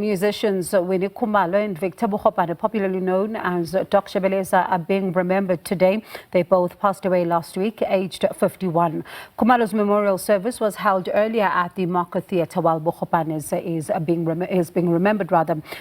musicians Winnie, Khumalo and Victor Bogopane, popularly known as Doc Shebeleza, are being remembered today. They both passed away last week, aged 51. Khumalo's memorial service was held earlier at the Market Theatre, while Bogopane is being remembered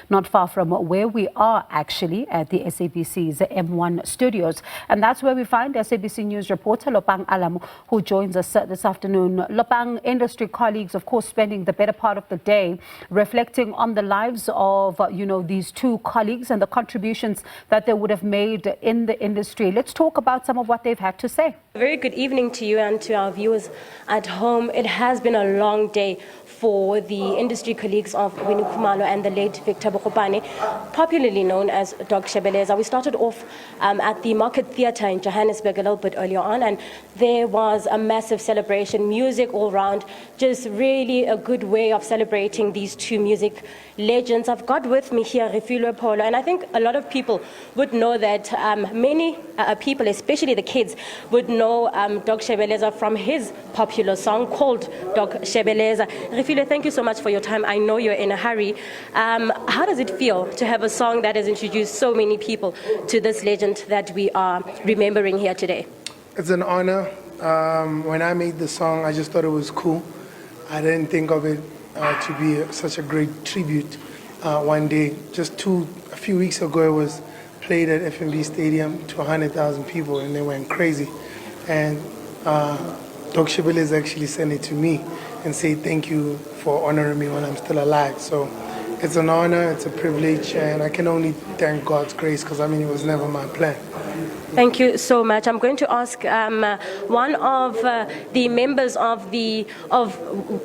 not far from where we are actually, at the SABC's M1 studios. And that's where we find SABC News reporter Lopang Alamu, who joins us this afternoon. Lopang, industry colleagues, of course, spending the better part of the day reflecting on the lives of, these two colleagues and the contributions that they would have made in the industry. Let's talk about some of what they've had to say. A very good evening to you and to our viewers at home. It has been a long day for the industry colleagues of Winnie, Khumalo and the late Victor Bogopane, popularly known as Doc Shebeleza. We started off at the Market Theatre in Johannesburg a little bit earlier on, and there was a massive celebration, music all round, just really a good way of celebrating these two music legends. I've got with me here Refilwe Polo, and I think a lot of people would know that many people, especially the kids, would know Doc Shebeleza from his popular song called Doc Shebeleza. Refilwe, thank you so much for your time. I know you're in a hurry. How does it feel to have a song that has introduced so many people to this legend that we are remembering here today? It's an honor. When I made the song, I just thought it was cool. I didn't think of it to be such a great tribute one day. A few weeks ago, it was played at FNB Stadium to 100,000 people, and they went crazy. And Doc Shebeleza actually sent it to me and said thank you for honoring me when I'm still alive. So it's an honor, it's a privilege, and I can only thank God's grace, because it was never my plan. Thank you so much. I'm going to ask one of the members of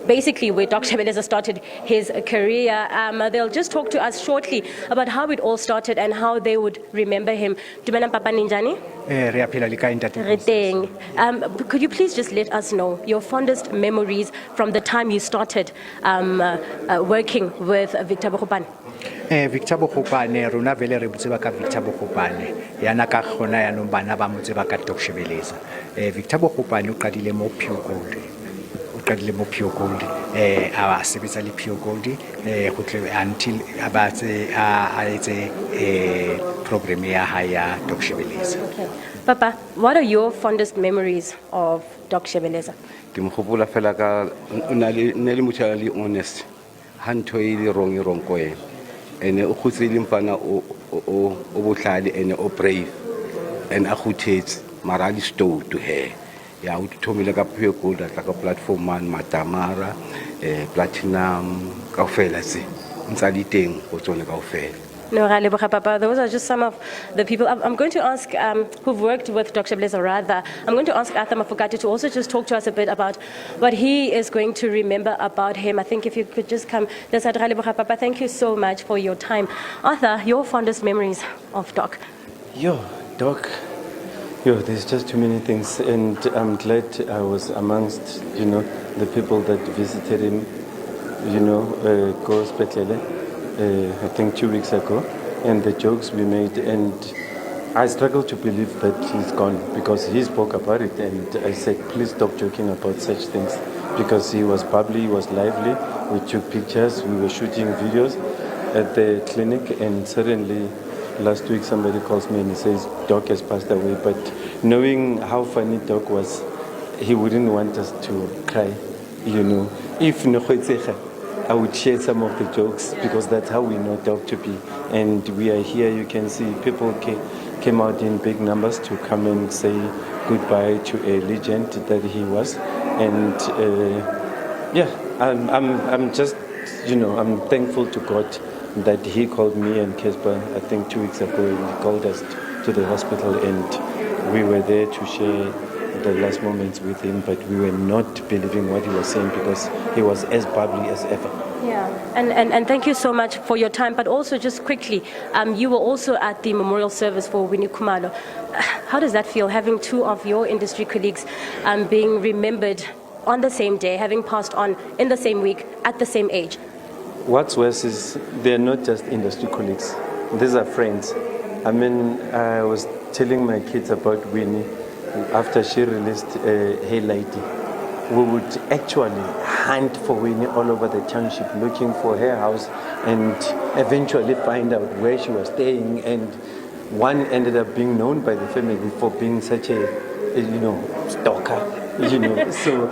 basically where Doc Shebeleza started his career. They'll just talk to us shortly about how it all started and how they would remember him. Dumela Papa Ninjani? Could you please just let us know your fondest memories from the time you started working with Victor Bogopane? Victor Bogopane, rona vele re butseba ka Victor Bogopane yana ka khona ya no bana ba motseba ka Doc Shebeleza. Victor Bogopane o qadile mo Pure Gold a sebetsa le Pure Gold go tle until abatse a etse program ya ha ya Doc Shebeleza. Okay. Papa, what are your fondest memories of Doc Shebeleza? Ke mo gopola fela ka ne le motho le honest, ha ntho e le wrong ko ena, ene o khutsile mfana o bohlale ene o brave, and a khutetse marali stow to her ya o thomile ka Pure Gold atla ka platform man matamara platinum ka ofela se ntsa di teng go tsone ka ofela. No, Papa, those are just some of the people. I'm going to ask who've worked with Doc Shebeleza, rather. I'm going to ask Arthur Mafokate to also just talk to us a bit about what he is going to remember about him. I think if you could just come. Papa, thank you so much for your time. Arthur, your fondest memories of Doc? Doc. There's just too many things, and I'm glad I was amongst, the people that visited him, go Spetlele. I think 2 weeks ago, and the jokes we made, and I struggle to believe that he's gone, because he spoke about it, and I said, please stop joking about such things, because he was bubbly, he was lively, we took pictures, we were shooting videos at the clinic, and suddenly last week somebody calls me and he says Doc has passed away. But knowing how funny Doc was, he wouldn't want us to cry, If I would share some of the jokes, because that's how we know Doc to be. And we are here, you can see people came out in big numbers to come and say goodbye to a legend that he was. And I'm just, I'm thankful to God that he called me and Casper, I think 2 weeks ago, he called us to the hospital, and we were there to share the last moments with him, but we were not believing what he was saying, because he was as bubbly as ever. Yeah, and thank you so much for your time, but also just quickly, you were also at the memorial service for Winnie Khumalo. How does that feel, having two of your industry colleagues being remembered on the same day, having passed on in the same week, at the same age? What's worse is they're not just industry colleagues, these are friends. I was telling my kids about Winnie after she released Hey Lady, we would actually hunt for Winnie all over the township, looking for her house, and eventually find out where she was staying. And one ended up being known by the family for being such a stalker, So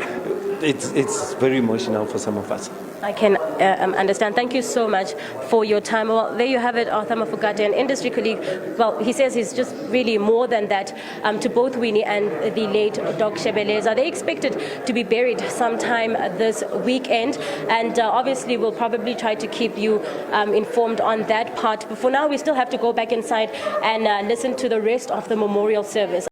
it's very emotional for some of us. I can understand. Thank you so much for your time. Well, there you have it, Arthur Mafokate, an industry colleague. Well, he says he's just really more than that to both Winnie and the late Doc Shebeleza. They're expected to be buried sometime this weekend, and obviously we'll probably try to keep you informed on that part. But for now, we still have to go back inside and listen to the rest of the memorial service.